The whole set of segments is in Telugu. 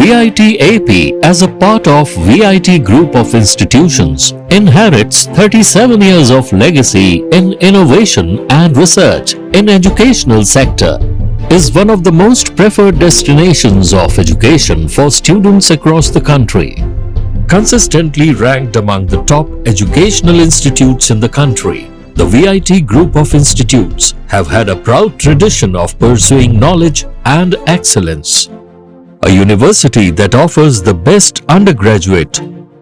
VIT AP, as a part of VIT Group of Institutions, inherits 37 years of legacy in innovation and research in educational sector, is one of the most preferred destinations of education for students across the country. Consistently ranked among the top educational institutes in the country, the VIT Group of Institutes have had a proud tradition of pursuing knowledge and excellence. A university that offers the best undergraduate,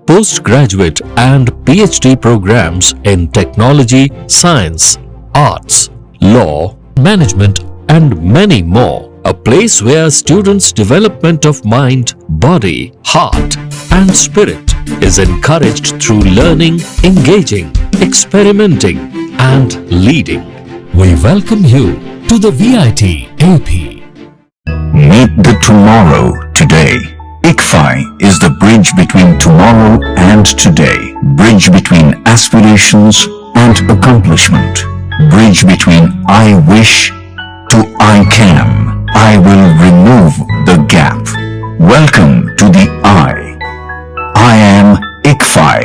postgraduate and PhD programs in technology, science, arts, law, management and many more. A place where students' development of mind, body, heart and spirit is encouraged through learning, engaging, experimenting and leading. We welcome you to the VIT AP. Meet the tomorrow today. ICFI is the bridge between tomorrow and today. Bridge between aspirations and accomplishment. Bridge between I wish to I can. I will remove the gap. Welcome to the I. I am ICFI.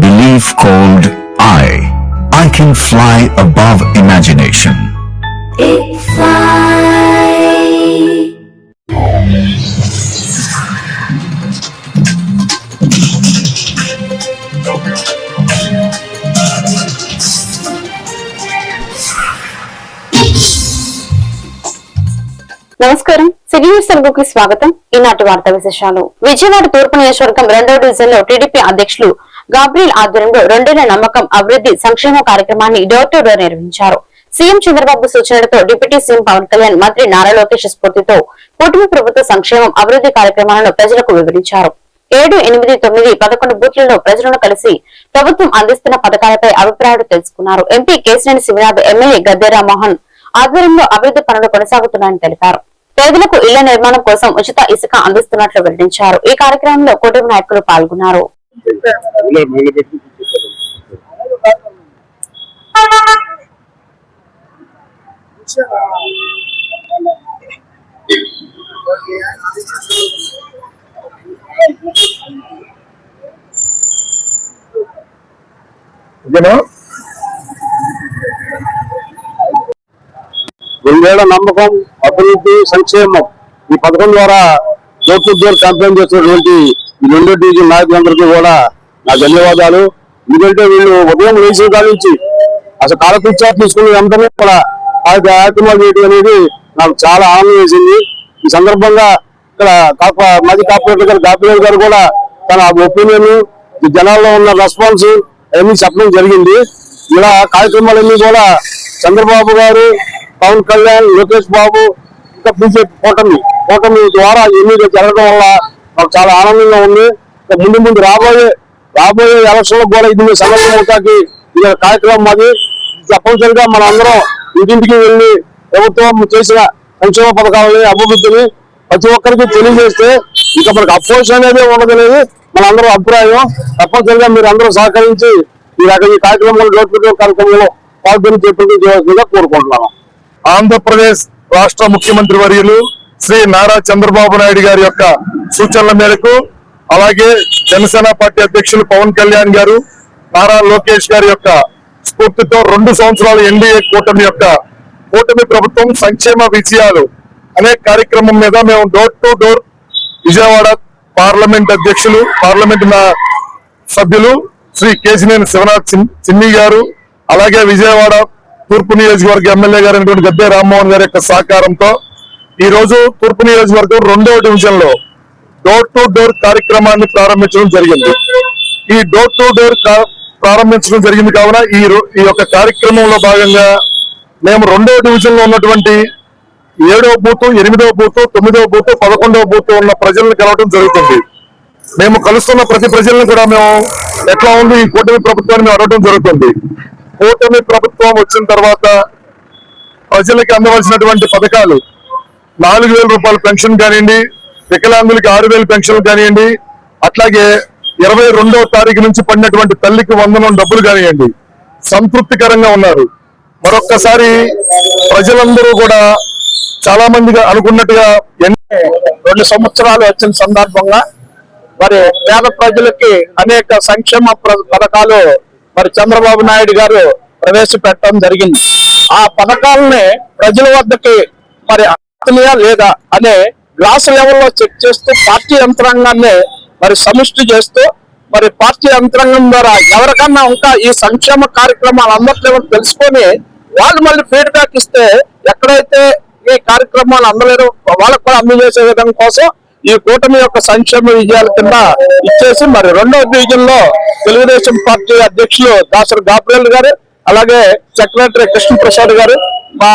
Belief called I can fly above imagination. ICFI. నమస్కారం. సిటీ న్యూస్ తెలుగుకి స్వాగతం. ఈనాటి వార్తా విశేషాలు. విజయవాడ తూర్పు నియోజకవర్గం 2వ డివిజన్ లో టీడీపీ అధ్యక్షులు గాబ్రియల్ ఆధ్వర్యంలో 2 నమ్మకం అభివృద్ధి సంక్షేమ కార్యక్రమాన్ని డోర్ టు డోర్ నిర్వహించారు. సీఎం చంద్రబాబు సూచనలతో డిప్యూటీ సీఎం పవన్ కళ్యాణ్, మంత్రి నారా లోకేష్ స్ఫూర్తితో కూటమి ప్రభుత్వ సంక్షేమం అభివృద్ధి కార్యక్రమాలను ప్రజలకు వివరించారు. 7, 8, 9, 11 బూత్లలో ప్రజలను కలిసి ప్రభుత్వం అందిస్తున్న పథకాలపై అభిప్రాయాలు తెలుసుకున్నారు. ఎంపీ కేశినేని శివనాథ్, ఎమ్మెల్యే గద్దె రామ్మోహన్ ఆధ్వర్యంలో అభివృద్ధి పనులు కొనసాగుతున్నాయని తెలిపారు. పేదలకు ఇళ్ల నిర్మాణం కోసం ఉచిత ఇసుక అందిస్తున్నట్లు వెల్లడించారు. ఈ కార్యక్రమంలో కూటమి నాయకులు పాల్గొన్నారు. రెండేళ్ల నమ్మకం అభివృద్ధి సంక్షేమం ఈ పథకం ద్వారా డోర్ టు డోర్ క్యాంపెయిన్ చేస్తున్నటువంటి ఈ 2వ డివిజన్ నాయకులందరికీ కూడా నా ధన్యవాదాలు. ఎందుకంటే వీళ్ళు ఉదయం లేచిన కాడి నుంచి అసలు కాలకృత్యా తీసుకునే వెంటనే కూడా కార్యక్రమాలు చేయడం అనేది నాకు చాలా ఆనందం వేసింది. ఈ సందర్భంగా ఇక్కడ మాజీ కార్పొరేటర్ గారు గాబ్రియల్ గారు కూడా తన ఒపీనియన్, జనాల్లో ఉన్న రెస్పాన్స్ అన్ని చెప్పడం జరిగింది. ఇలా కార్యక్రమాలన్నీ కూడా చంద్రబాబు గారు, పవన్ కళ్యాణ్, లోకేష్ బాబు ఇంకా బీజేపీ కూటమి ద్వారా ఎన్నికలు జరగడం వల్ల నాకు చాలా ఆనందంగా ఉంది. ముందు రాబోయే ఎలక్షన్లకు కూడా ఇది సమస్య అవుతాకి ఇది కార్యక్రమం మాది. తప్పనిసరిగా మన అందరం ఇంటింటికి వెళ్ళి ప్రభుత్వం చేసిన సంక్షేమ పథకాలని, అభివృద్ధిని ప్రతి ఒక్కరికి తెలియజేస్తే ఇంకా మనకు అపోజిషన్ అనేది ఉండదనేది మన అందరూ అభిప్రాయం. తప్పనిసరిగా మీరు అందరూ సహకరించి ఈ కార్యక్రమంలో డోర్ టు డోర్ కార్యక్రమంలో పాల్గొని చేయాల్సిందిగా కోరుకుంటున్నాను. ఆంధ్రప్రదేశ్ రాష్ట్ర ముఖ్యమంత్రి వర్యులు శ్రీ నారా చంద్రబాబు నాయుడు గారి యొక్క సూచనల మేరకు, అలాగే జనసేన పార్టీ అధ్యక్షులు పవన్ కళ్యాణ్ గారు, నారా లోకేష్ గారి యొక్క స్ఫూర్తితో 2 సంవత్సరాలు ఎన్డీఏ కూటమి ప్రభుత్వం సంక్షేమ విజయాలు అనే కార్యక్రమం మీద మేము door to door Vijayawada parliament అధ్యక్షులు, పార్లమెంట్ సభ్యులు శ్రీ కేశినేని శివనాథ్ చిన్ని గారు, అలాగే విజయవాడ తూర్పు నియోజకవర్గ ఎమ్మెల్యే గారు గద్దె రామ్మోహన్ గారి యొక్క సహకారంతో ఈ రోజు తూర్పు నియోజకవర్గం 2వ డివిజన్ లో డోర్ టు డోర్ కార్యక్రమాన్ని ప్రారంభించడం జరిగింది. ఈ డోర్ టు డోర్ ప్రారంభించడం జరిగింది కావున ఈ యొక్క కార్యక్రమంలో భాగంగా మేము 2వ డివిజన్ లో ఉన్నటువంటి 7వ బూత్, 8వ బూత్, 9వ బూత్, 11వ బూత్ ఉన్న ప్రజలను కలవడం జరుగుతుంది. మేము కలుస్తున్న ప్రతి ప్రజలను కూడా మేము ఎట్లా ఉంది ఈ కూటమి ప్రభుత్వాన్ని అడగడం జరుగుతుంది. కూటమి ప్రభుత్వం వచ్చిన తర్వాత ప్రజలకి అందవలసినటువంటి పథకాలు 4,000 రూపాయల పెన్షన్ కానివ్వండి, వికలాంగులకి 6,000 పెన్షన్ కానివ్వండి, అట్లాగే 22వ తారీఖు నుంచి పడినటువంటి తల్లికి 100 డబ్బులు కానివ్వండి సంతృప్తికరంగా ఉన్నారు. మరొక్కసారి ప్రజలందరూ కూడా చాలా మందిగా అనుకున్నట్టుగా 2 సంవత్సరాలు వచ్చిన సందర్భంగా మరి పేద ప్రజలకి అనేక సంక్షేమ పథకాలు మరి చంద్రబాబు నాయుడు గారు ప్రవేశపెట్టడం జరిగింది. ఆ పథకాలని ప్రజల వద్దకి మరి అందుతున్నాయా లేదా అనే గ్రాస్ లెవెల్లో చెక్ చేస్తూ పార్టీ యంత్రాంగాన్ని మరి సమిష్టి చేస్తూ మరి పార్టీ యంత్రాంగం ద్వారా ఎవరికన్నా ఇంకా ఈ సంక్షేమ కార్యక్రమాలు అందట్లేమో తెలుసుకొని వాళ్ళు మళ్ళీ ఫీడ్బ్యాక్ ఇస్తే ఎక్కడైతే ఈ కార్యక్రమాలు అందలేదో వాళ్ళకు కూడా అందజేసే విధం కోసం ఈ కూటమి యొక్క సంక్షేమ విజయాల కింద ఇచ్చేసి మరి 2వ డివిజన్ లో తెలుగుదేశం పార్టీ అధ్యక్షులు దాసరి గాబ్రియల్ గారు, అలాగే సెక్రటరీ కృష్ణప్రసాద్ గారు, మా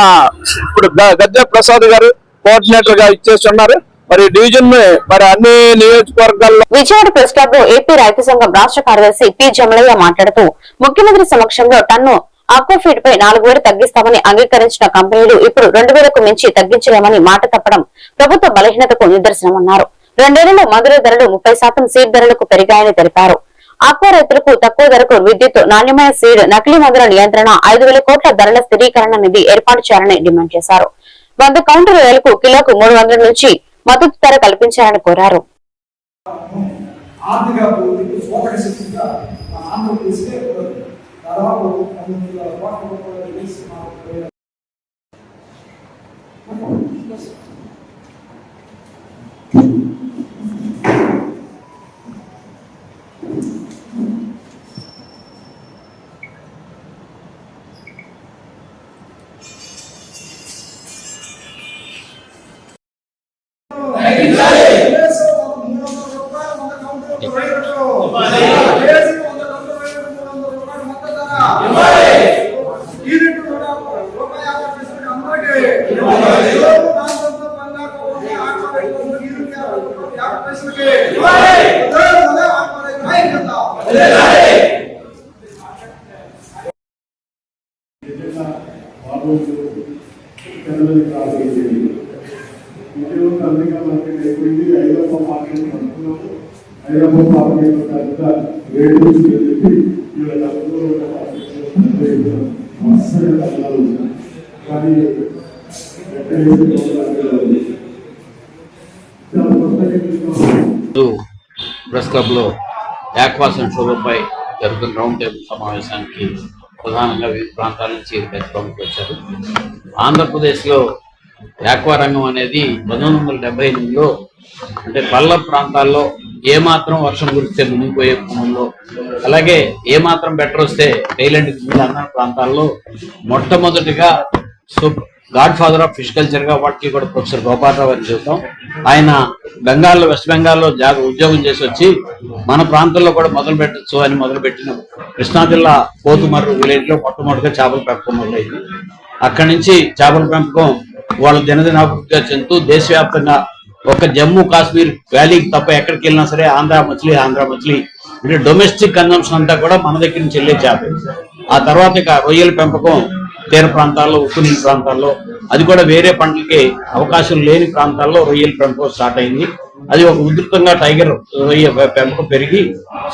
ఇప్పుడు గద్దె ప్రసాద్ గారు కోఆర్డినేటర్ గా ఇచ్చేసి ఉన్నారు. మరి డివిజన్ మరి అన్ని నియోజకవర్గాల్లో విజయవాడ ప్రెస్ క్లబ్ లో ఏపీ రైతు సంఘం రాష్ట్ర కార్యదర్శి పి జమలయ్య మాట్లాడుతూ ముఖ్యమంత్రి సమక్షంలో టన్ను ఆక్వాఫీడ్ పై 4,000 తగ్గిస్తామని అంగీకరించిన కంపెనీలు ఇప్పుడు 2,000కు మించి తగ్గించలేమని మాట తప్పడం ప్రభుత్వ బలహీనతకు నిదర్శనమన్నారు. 2 ఏళ్లలో మందుల ధరలు 30% సీడ్ ధరలకు పెరిగాయని తెలిపారు. ఆక్వా రైతులకు తక్కువ ధరకు విద్యుత్, నాణ్యమైన సీడ్, నకిలీ మందుల నియంత్రణ, 5,000 కోట్ల ధరల స్థిరీకరణ నిధి ఏర్పాటు చేయాలని డిమాండ్ చేశారు. 100 కౌంటర్ రైలుకు కిలోకు 300 నుంచి మద్దతు ధర కల్పించాలని కోరారు. ప్రెస్ క్లబ్ లో ఆక్వా సంక్షోభంపై జరుగుతున్న రౌండ్ టేబుల్ సమావేశానికి ప్రధానంగా వివిధ ప్రాంతాల నుంచి ప్రముఖులు వచ్చారు. ఆంధ్రప్రదేశ్ లో ఆక్వా రంగం అనేది 1978లో అంటే పల్ల ప్రాంతాల్లో ఏమాత్రం వర్షం కురిస్తే మునిగిపోయే క్రమంలో, అలాగే ఏమాత్రం బెటర్ వస్తే టైలెంట్ అన్న ప్రాంతాల్లో మొట్టమొదటిగా God father of fish culture గా వాటికి కూడా ప్రొఫెసర్ గోపాలరావు అని చెబుతాం. ఆయన బెంగాల్లో, వెస్ట్ బెంగాల్లో ఉద్యోగం చేసి వచ్చి మన ప్రాంతంలో కూడా మొదలు పెట్టచ్చు అని మొదలుపెట్టిన కృష్ణా జిల్లా పోతుమర్రు విలేజ్ లో మొట్టమొదటిగా చేపల పెంపకం మొదలైంది. అక్కడి నుంచి చేపల పెంపకం వాళ్ళు దినదినాభివృద్ధిగా చెందుతూ దేశవ్యాప్తంగా ఒక జమ్మూ కాశ్మీర్ వ్యాలీకి తప్ప ఎక్కడికి వెళ్ళినా సరే ఆంధ్ర మచిలీ అంటే డొమెస్టిక్ కన్జంప్షన్ అంతా కూడా మన దగ్గర నుంచి వెళ్ళే చేప. ఆ తర్వాత ఇక రొయ్యల పెంపకం తీర ప్రాంతాల్లో, ఉప్పు నీటి ప్రాంతాల్లో, అది కూడా వేరే పంటలకి అవకాశం లేని ప్రాంతాల్లో రొయ్యల పెంపకం స్టార్ట్ అయింది. అది ఒక ఉధృతంగా టైగర్ రొయ్య పెంపకం పెరిగి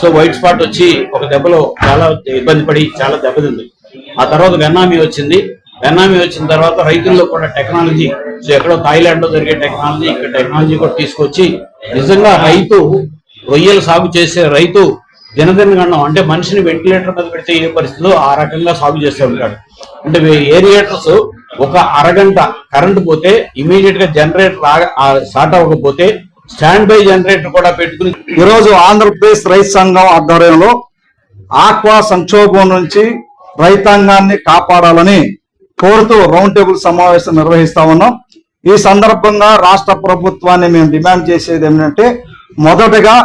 సో వైట్ స్పాట్ వచ్చి ఒక దెబ్బలో చాలా ఇబ్బంది పడి చాలా దెబ్బతింది. ఆ తర్వాత వెన్నామీ వచ్చింది. వెన్నామీ వచ్చిన తర్వాత రైతుల్లో కూడా టెక్నాలజీ, సో ఎక్కడో థాయిలాండ్ లో జరిగే టెక్నాలజీ ఇక్కడ టెక్నాలజీ కూడా తీసుకొచ్చి నిజంగా రైతు రొయ్యలు సాగు చేసే రైతు దినదినగండం అంటే మనిషిని వెంటిలేటర్ మీద పెడితే ఏ పరిస్థితిలో ఆ రకంగా సాగు చేస్తూ ఉంటాడు. అంటే ఏరియేటర్స్ ఒక అరగంట కరెంట్ పోతే ఇమీడియట్ గా జనరేటర్ స్టార్ట్ అవ్వకపోతే స్టాండ్ బై జనరేటర్ కూడా పెట్టుకుని ఈరోజు ఆంధ్రప్రదేశ్ రైతు సంఘం ఆధ్వర్యంలో ఆక్వా సంక్షోభం నుంచి రైతాంగాన్ని కాపాడాలని కోరుతూ రౌండ్ టేబుల్ సమావేశం నిర్వహిస్తా ఉన్నాం. ఈ సందర్భంగా రాష్ట్ర ప్రభుత్వాన్ని మేము డిమాండ్ చేసేది ఏమిటంటే, మొదటగా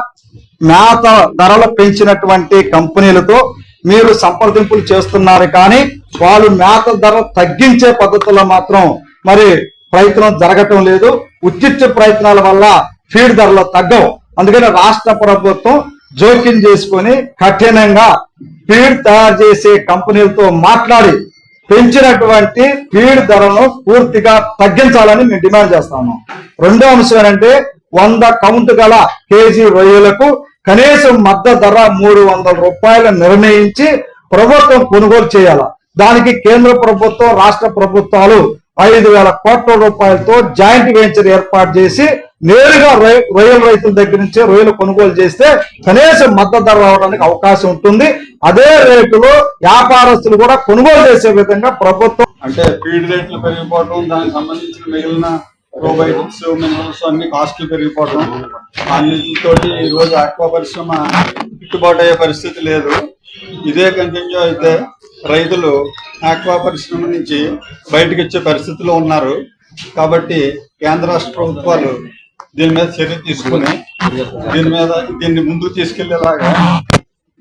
మేత ధరలు పెంచినటువంటి కంపెనీలతో మీరు సంప్రదింపులు చేస్తున్నారు, కానీ వాళ్ళు మేత ధర తగ్గించే పద్ధతుల్లో మాత్రం మరి ప్రయత్నం జరగటం లేదు. ఉచిత ప్రయత్నాల వల్ల ఫీడ్ ధరలు తగ్గవు. అందుకని రాష్ట్ర ప్రభుత్వం జోక్యం చేసుకొని కఠినంగా ఫీడ్ తయారు చేసే కంపెనీలతో మాట్లాడి పెంచినటువంటి ఫీడ్ ధరను పూర్తిగా తగ్గించాలని మేము డిమాండ్ చేస్తాము. రెండో అంశం ఏంటంటే 100 కౌంట్ గల కేజీ రొయ్యలకు కనీసం మద్దతు ధర 300 రూపాయలు నిర్ణయించి ప్రభుత్వం కొనుగోలు చేయాలి. దానికి కేంద్ర ప్రభుత్వం, రాష్ట్ర ప్రభుత్వాలు 5,000 కోట్ల రూపాయలతో జాయింట్ వెంచర్ ఏర్పాటు చేసి నేరుగా రొయ్యల రైతుల దగ్గర నుంచి రొయ్యలు కొనుగోలు చేస్తే కనీసం మద్దతు ధర రావడానికి అవకాశం ఉంటుంది. అదే రేటులో వ్యాపారస్తులు కూడా కొనుగోలు చేసే విధంగా ప్రభుత్వం అంటే ఫీడ్ రేట్లు పెరిగిపోవడం, దానికి సంబంధించిన మిగిలిన ప్రోబయోటిక్స్ మినరల్స్ అన్ని కాస్ట్లు పెరిగిపోవడం, అన్నిటితోటి ఈ రోజు ఆక్వా పరిశ్రమ గిట్టుబాటు అయ్యే పరిస్థితి లేదు. ఇదే కంటిన్యూ అయితే రైతులు ఆక్వా పరిశ్రమ నుంచి బయటకు వచ్చే పరిస్థితిలో ఉన్నారు. కాబట్టి కేంద్ర రాష్ట్ర ప్రభుత్వాలు దీని మీద చర్య తీసుకుని దీన్ని ముందుకు తీసుకెళ్లేలాగా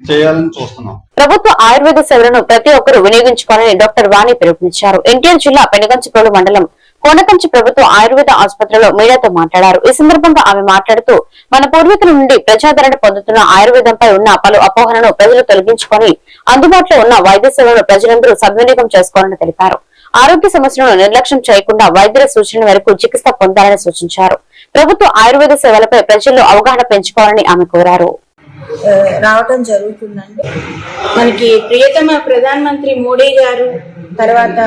చేయాలని చూస్తున్నాం. ప్రభుత్వ ఆయుర్వేద సేవలను ప్రతి ఒక్కరూ వినియోగించుకోవాలని డాక్టర్ వాణి పిలుపునిచ్చారు. ఎన్టీఆర్ జిల్లా పెనుగంచిప్రోలు మండలం కోనకంచి ప్రభుత్వ ఆయుర్వేద ఆసుపత్రిలో మీడియాతో మాట్లాడారు. ఈ సందర్భంగా ఆమె మాట్లాడుతూ మన పూర్వీకుల నుండి ప్రజాదరణ పొందుతున్న ఆయుర్వేదంపై ఉన్న పలు అపోహలను ప్రజలు తొలగించుకొని అందుబాటులో ఉన్న వైద్య సేవలను ప్రజలందరూ సద్వినియోగం చేసుకోవాలని తెలిపారు. ఆరోగ్య సమస్యలను నిర్లక్ష్యం చేయకుండా వైద్యుల సూచనల మేరకు చికిత్స పొందాలని సూచించారు. ప్రభుత్వ ఆయుర్వేద సేవలపై ప్రజల్లో అవగాహన పెంచుకోవాలని ఆమె కోరారు. రావటం జరుగుతుందండి. మనకి ప్రియతమ ప్రధానమంత్రి మోడీ గారు, తర్వాత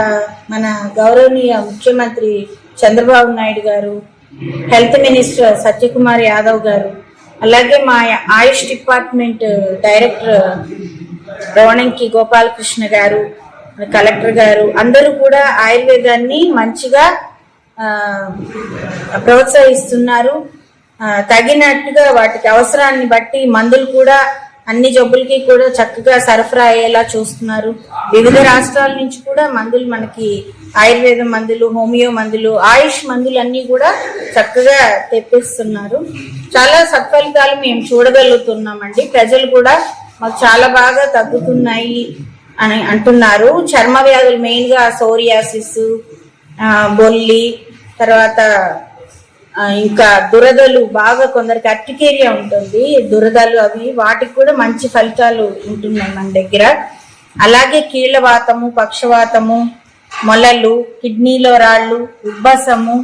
మన గౌరవనీయ ముఖ్యమంత్రి చంద్రబాబు నాయుడు గారు, హెల్త్ మినిస్టర్ సత్యకుమార్ యాదవ్ గారు, అలాగే మా ఆయుష్ డిపార్ట్మెంట్ డైరెక్టర్ రోణంకి గోపాలకృష్ణ గారు, కలెక్టర్ గారు అందరూ కూడా ఆయుర్వేదాన్ని మంచిగా ప్రోత్సహిస్తున్నారు. తగినట్టుగా వాటికి అవసరాన్ని బట్టి మందులు కూడా అన్ని జబ్బులకి కూడా చక్కగా సరఫరా అయ్యేలా చూస్తున్నారు. వివిధ రాష్ట్రాల నుంచి కూడా మందులు మనకి ఆయుర్వేద మందులు, హోమియో మందులు, ఆయుష్ మందులు అన్ని కూడా చక్కగా తెప్పిస్తున్నారు. చాలా సత్ఫలితాలు మేము చూడగలుగుతున్నామండి. ప్రజలు కూడా మాకు చాలా బాగా తగ్గుతున్నాయి అని అంటున్నారు. చర్మ వ్యాధులు మెయిన్ గా సోరియాసిస్, బొల్లి, తర్వాత ఇంకా దురదలు బాగా కొందరికి అర్టికేరియా ఉంటుంది, దురదలు అవి వాటికి కూడా మంచి ఫలితాలు ఉంటున్నాయి మన దగ్గర. అలాగే కీళ్ళవాతము, పక్షవాతము, మొలలు, కిడ్నీలో రాళ్ళు, ఉబ్బసము,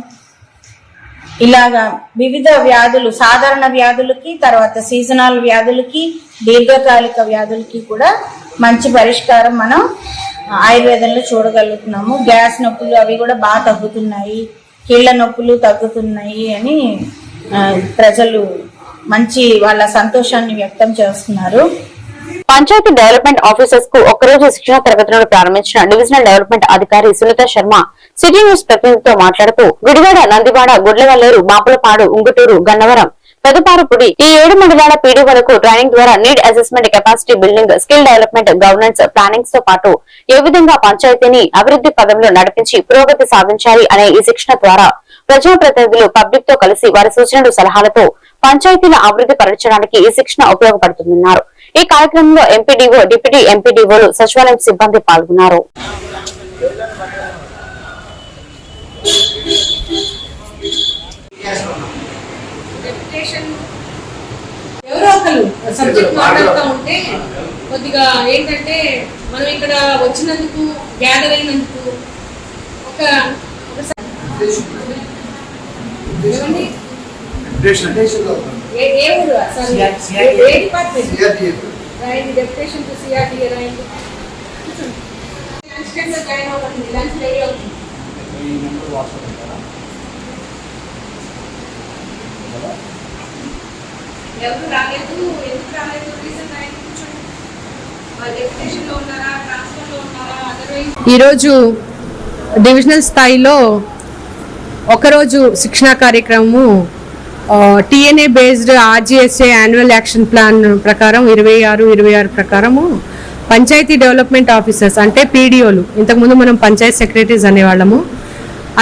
ఇలాగా వివిధ వ్యాధులు, సాధారణ వ్యాధులకి, తర్వాత సీజనల్ వ్యాధులకి, దీర్ఘకాలిక వ్యాధులకి కూడా మంచి పరిష్కారం మనం ఆయుర్వేదంలో చూడగలుగుతున్నాము. గ్యాస్ నొప్పులు అవి కూడా బాగా తగ్గుతున్నాయి, కీళ్ల నొప్పులు తగ్గుతున్నాయి అని ప్రజలు మంచి వాళ్ళ సంతోషాన్ని వ్యక్తం చేస్తున్నారు. పంచాయతీ డెవలప్మెంట్ ఆఫీసర్స్ కు ఒక్కరోజు శిక్షణ తరగతులను ప్రారంభించిన డివిజనల్ డెవలప్మెంట్ అధికారి సునీత శర్మ సిటీ న్యూస్ ప్రతినిధితో మాట్లాడుతూ గుడివాడ, నందివాడ, గుడ్లవల్లేరు, మాపులపాడు, ఉంగుటూరు, గన్నవరం, పెదపారుపుడి ఈ 7 మండలాల పీడీఓలకు ట్రైనింగ్ ద్వారా need assessment, capacity building, skill development, governance, plannings తో పాటు ఏ విధంగా పంచాయతీని అభివృద్ధి పదంలో నడిపించి పురోగతి సాధించాలి అనే ఈ శిక్షణ ద్వారా ప్రజాప్రతినిధులు పబ్లిక్ తో కలిసి వారి సూచనలు, సలహాలతో పంచాయతీల అభివృద్ధి పరచడానికి ఈ శిక్షణ ఉపయోగపడుతుందన్నారు. ఈ కార్యక్రమంలో ఎంపీడీఓ, డిప్యూటీ ఎంపీడీఓలు, సచివాలయం సిబ్బంది పాల్గొన్నారు. ఎవరో ఒకరు సబ్జెక్ట్ మాట్లాడుతూ ఉంటే కొద్దిగా ఏంటంటే మనం ఇక్కడ వచ్చినందుకు, గ్యాదర్ అయినందుకు ఒక ఏ ఊరు ఏ డిపార్ట్మెంట్ రాయండి, డెప్యుటేషన్ టు సిఆర్టీఏ రాయండి. జాయిన్ అవ్వండి, లంచ్ రెడీ అవుతుంది. ఎవరు రాలేదు, ఎందుకు రాలేదు, రీజన్ రాయండి, కూర్చోండి. వాళ్ళు డెప్యుటేషన్ లో ఉన్నారా, ట్రాన్స్ఫర్ లో ఉన్నారా, అదర్వైజ్. ఈరోజు డివిజనల్ స్థాయిలో ఒకరోజు శిక్షణా కార్యక్రమము TNA based RGSA annual action plan ప్రకారం 26 ప్రకారము పంచాయతీ డెవలప్మెంట్ ఆఫీసర్స్ అంటే పీడీఓలు, ఇంతకుముందు మనం పంచాయత్ సెక్రటరీస్ అనేవాళ్ళము,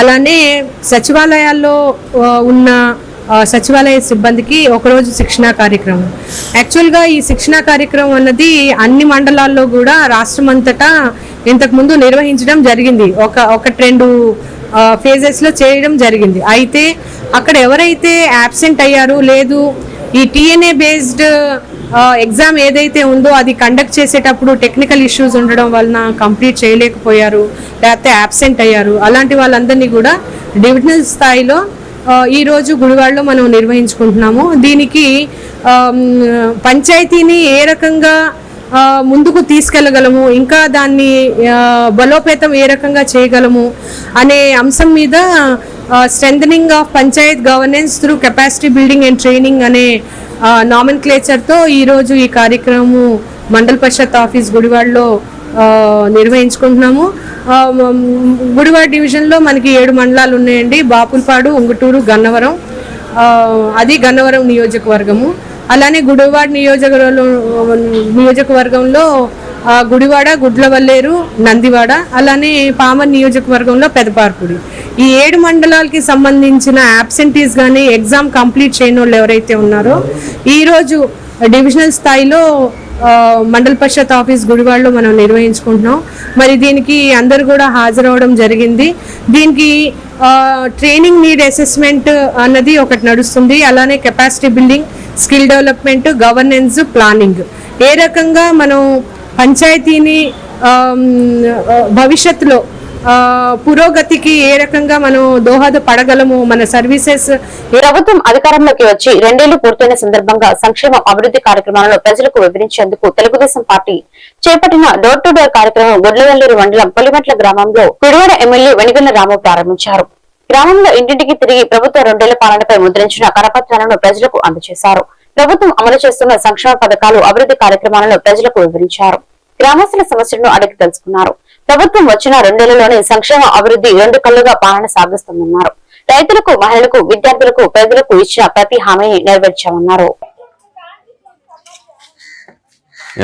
అలానే సచివాలయాల్లో ఉన్న సచివాలయ సిబ్బందికి ఒకరోజు శిక్షణా కార్యక్రమం. యాక్చువల్గా ఈ శిక్షణా కార్యక్రమం అన్నది అన్ని మండలాల్లో కూడా రాష్ట్రం అంతటా ఇంతకుముందు నిర్వహించడం జరిగింది. ఒక 2 ఫేజెస్లో చేయడం జరిగింది. అయితే అక్కడ ఎవరైతే యాబ్సెంట్ అయ్యారు, లేదు ఈ టీఎన్ఏ బేస్డ్ ఎగ్జామ్ ఏదైతే ఉందో అది కండక్ట్ చేసేటప్పుడు టెక్నికల్ ఇష్యూస్ ఉండడం వలన కంప్లీట్ చేయలేకపోయారు, లేకపోతే యాబ్సెంట్ అయ్యారు, అలాంటి వాళ్ళందరినీ కూడా డివిజనల్ స్థాయిలో ఈరోజు గుడివాడలో మనం నిర్వహించుకుంటున్నాము. దీనికి పంచాయతీని ఏ రకంగా ముందుకు తీసుకెళ్లగలము, ఇంకా దాన్ని బలోపేతం ఏ రకంగా చేయగలము అనే అంశం మీద strengthening of Panchayat governance through capacity building and training అనే నామెన్క్లేచర్తో ఈరోజు ఈ కార్యక్రమము మండల పరిషత్ ఆఫీస్ గుడివాడలో నిర్వహించుకుంటున్నాము. గుడివాడ డివిజన్లో మనకి 7 మండలాలు ఉన్నాయండి. బాపులపాడు, ఉంగుటూరు, గన్నవరం, అది గన్నవరం నియోజకవర్గము. అలానే గుడివాడ నియోజకవర్గంలో గుడివాడ, గుడ్లవల్లేరు, నందివాడ, అలానే పామర్ నియోజకవర్గంలో పెదపార్పుడి. ఈ 7 మండలాలకి సంబంధించిన యాబ్సెంటీస్ కానీ ఎగ్జామ్ కంప్లీట్ చేయని వాళ్ళు ఎవరైతే ఉన్నారో ఈరోజు డివిజనల్ స్థాయిలో మండల పరిషత్ ఆఫీస్ గుడివాడలో మనం నిర్వహించుకుంటున్నాం. మరి దీనికి అందరు కూడా హాజరవడం జరిగింది. దీనికి ట్రైనింగ్ నీడ్ అసెస్మెంట్ అన్నది ఒకటి నడుస్తుంది. అలానే capacity building, skill development, governance, planning, ఏ రకంగా మనం పంచాయతీని భవిష్యత్తులో పురోగతికి ఏ రకంగా మనం దోహదపడగలము, మన సర్వీసెస్. ప్రభుత్వం అధికారంలోకి వచ్చి 2 ఏళ్లు పూర్తయిన సందర్భంగా సంక్షేమ అభివృద్ధి కార్యక్రమాలను ప్రజలకు వివరించేందుకు తెలుగుదేశం పార్టీ చేపట్టిన డోర్ టు డోర్ కార్యక్రమం గుడ్లవల్లేరు మండలం పొలిమెట్ల గ్రామంలో గుడివాడ ఎమ్మెల్యే వెనిగళ్ల రాము ప్రారంభించారు. గ్రామంలో ఇంటింటికి తిరిగి ప్రభుత్వ 2 ఏళ్ల పాలనపై ముద్రించిన కరపత్రాలను ప్రజలకు అందజేశారు. ప్రభుత్వం అమలు చేస్తున్న సంక్షేమ పథకాలు, అభివృద్ధి కార్యక్రమాలను ప్రజలకు వివరించారు. గ్రామస్తుల సమస్యలను అడిగి తెలుసుకున్నారు. ప్రభుత్వం వచ్చిన 2 ఏళ్లలోనే సంక్షేమ అభివృద్ధి 2 కళ్లుగా పాలన సాగిస్తుందన్నారు. రైతులకు, మహిళలకు, విద్యార్థులకు, పేదలకు ఇచ్చిన ప్రతి హామీని నెరవేర్చామన్నారు.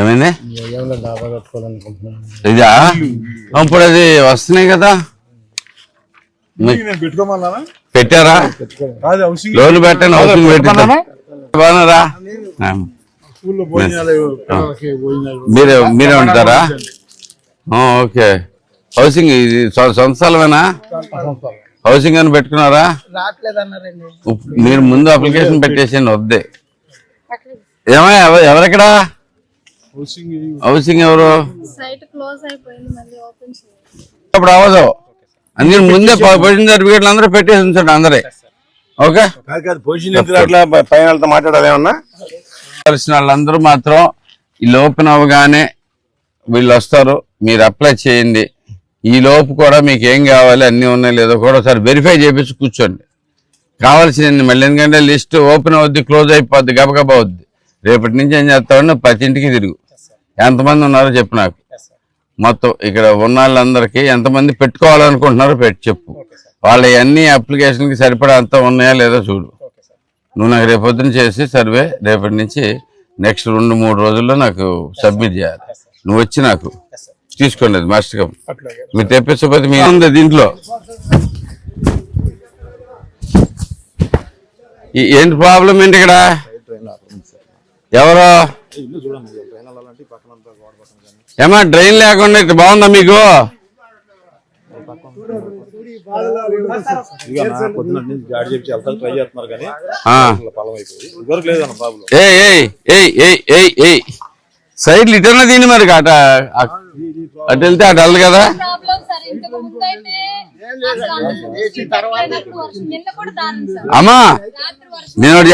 ఏమైంది ఇదా? ఇప్పుడు అది వస్తున్నాయి కదా, పెట్టారా? లోన్ పెట్టండి, హౌసింగ్ పెట్టారా? బాగున్నారా? మీరే ఉంటారా? ఓకే. హౌసింగ్ ఇది సొంత స్థలమేనా? హౌసింగ్ అని పెట్టుకున్నారా? మీరు ముందు అప్లికేషన్ పెట్టేసాను వద్దే. ఏమయ్య ఎవరెక్కడా హౌసింగ్? ఎవరు? ఇప్పుడు అవ్వదు, అందుకని ముందే పొజిషన్ సర్టిఫికేట్లు అందరూ పెట్టేసి ఉంచండి అందరే. ఓకే, కలిసిన వాళ్ళందరూ మాత్రం ఈ లోపల అవగానే వీళ్ళు వస్తారు, మీరు అప్లై చేయండి. ఈ లోపు కూడా మీకు ఏం కావాలి, అన్నీ ఉన్నాయి లేదో కూడా ఒకసారి వెరిఫై చేపించి కూర్చోండి. కావాల్సిన మళ్ళీ, ఎందుకంటే లిస్ట్ ఓపెన్ అవుద్ది, క్లోజ్ అయిపోద్ది, గబగబా అవుద్ది. రేపటి నుంచి ఏం చేస్తామని 10 ఇంటికి తిరుగు. ఎంతమంది ఉన్నారో చెప్పు నాకు. మొత్తం ఇక్కడ ఉన్న వాళ్ళందరికీ ఎంతమంది పెట్టుకోవాలనుకుంటున్నారో చెప్పు. వాళ్ళ అన్ని అప్లికేషన్కి సరిపడా అంతా ఉన్నాయా లేదో చూడు. నువ్వు నాకు రేపొద్దున చేసి సర్వే రేపటి నుంచి నెక్స్ట్ 2-3 రోజుల్లో నాకు సబ్మిట్ చేయాలి. నువ్వు వచ్చి నాకు తీసుకోండి, అది మస్ట్గా. మీరు తెప్పించకపోతే మీ ఉంది దీంట్లో. ఏంటి ప్రాబ్లం ఏంటి ఇక్కడ? ఎవరో ఏమా డ్రైన్ లేకుండా ఇట్లా బాగుందా మీకు? సైడ్లు ఇటన్నా దీని మరి అటు వెళ్తే అటు వెళ్ళదు కదా. అమ్మా నేను ఒకటి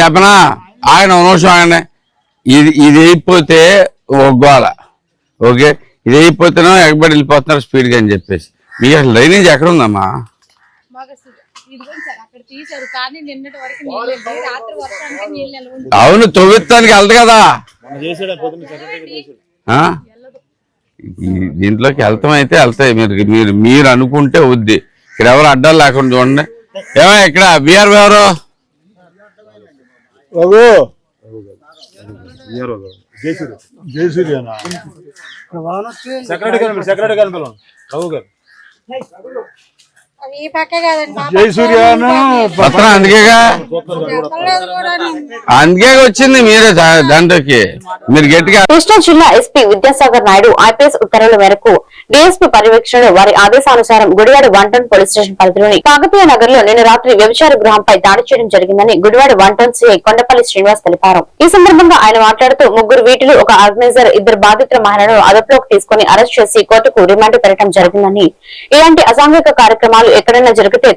చెప్పనా, ఆయన నిమిషం ఆగండి. ఇది అయిపోతే ఒక గోళ, ఓకే, ఇది అయిపోతేనో ఎగబడి వెళ్ళిపోతున్నారు స్పీడ్గా అని చెప్పేసి. మీకు అసలు డ్రైనేజ్ ఎక్కడ ఉందమ్మా? అవును, తవ్విత్తానికి వెళ్దు కదా. దీంట్లోకి వెళ్తాం అయితే వెళ్తాయి. మీరు అనుకుంటే వద్ది. ఇక్కడ ఎవరు అడ్డాలు లేకుండా చూడండి. ఏమో ఇక్కడ బీఆర్ ఎవరు? అందుకే వచ్చింది మీరే దాంట్లోకి. మీరు గట్టిగా. కృష్ణా జిల్లా ఎస్పీ విద్యాసాగర్ నాయుడు ఐపీఎస్ ఉత్తర్వుల మేరకు డీఎస్పీ పర్యవేక్షణలో వారి ఆదేశానుసారం గుడివాడ 1 టౌన్ పోలీస్ స్టేషన్ పరిధిలోని కాకతీయ నగర్ లో నిన్న రాత్రి వ్యభిచార గృహంపై దాడి చేయడం జరిగిందని గుడివాడ 1 టౌన్ సిఐ కొండపల్లి శ్రీనివాస్ తెలిపారు. ఈ సందర్భంగా ఆయన మాట్లాడుతూ 3 వీటులు, ఒక ఆర్గనైజర్, 2 బాధితుల మహిళలను అదుపులోకి తీసుకుని అరెస్ట్ చేసి కోర్టుకు రిమాండ్ పెట్టడం జరిగిందని, ఇలాంటి అసాంఘిక కార్యక్రమాలు నేరాలు ఎక్కడైనా జరిగితే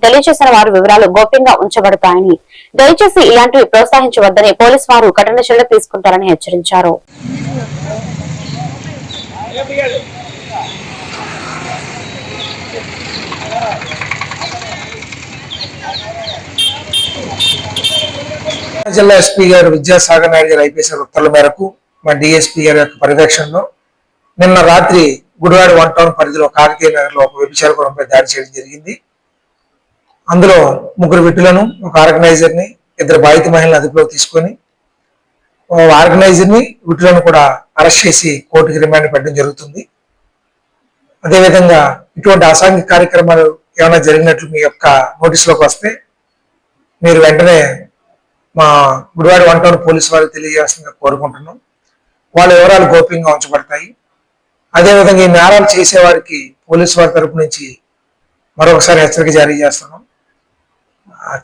తెలియజేసిన వారి వివరాలు గోప్యంగా ఉంచబడతాయని, దయచేసి ఇలాంటివి ప్రోత్సహించవద్దని పోలీసు వారు కఠిన చర్యలు తీసుకుంటారని హెచ్చరించారు. జిల్లా ఎస్పీ గారు విద్యాసాగర్ నాయుడు గారు ఐపీఎస్ ఉత్తర్వుల మేరకు మా డిఎస్పీ గారి యొక్క పర్యవేక్షణలో నిన్న రాత్రి గుడివాడ 1 టౌన్ పరిధిలో కాకతీయ నగర్ లో ఒక వ్యభిచార గృహంపై దాడి చేయడం జరిగింది. అందులో 3 వ్యక్తులను, ఒక ఆర్గనైజర్ ని, 2 బాధిత మహిళలను అదుపులోకి తీసుకొని ఆర్గనైజర్ ని, వ్యక్తులను కూడా అరెస్ట్ చేసి కోర్టుకి రిమాండ్ పెట్టడం జరుగుతుంది. అదేవిధంగా ఇటువంటి అసాంఘిక కార్యక్రమాలు ఏమైనా జరిగినట్లు మీ యొక్క నోటీసులోకి వస్తే మీరు వెంటనే మా గుడివాడ 1 టౌన్ పోలీసు వారికి తెలియజేస్తుందిగా కోరుకుంటున్నాం. వాళ్ళ వివరాలు గోప్యంగా ఉంచబడతాయి. అదేవిధంగా ఈ నేరాలు చేసే వారికి పోలీసు వారి తరపు నుంచి మరొకసారి హెచ్చరిక జారీ చేస్తున్నాం.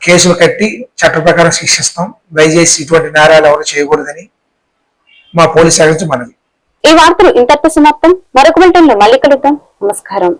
కేసులు కట్టి చట్ట ప్రకారం శిక్షిస్తాం. దయచేసి ఇటువంటి నేరాలు ఎవరు చేయకూడదని మా పోలీసు శాఖ నుంచి మనవి. ఈ వార్తలు ఇంతటితో సమాప్తం. మరొక బులెటిన్లో మళ్ళీ కలుద్దాం. నమస్కారం.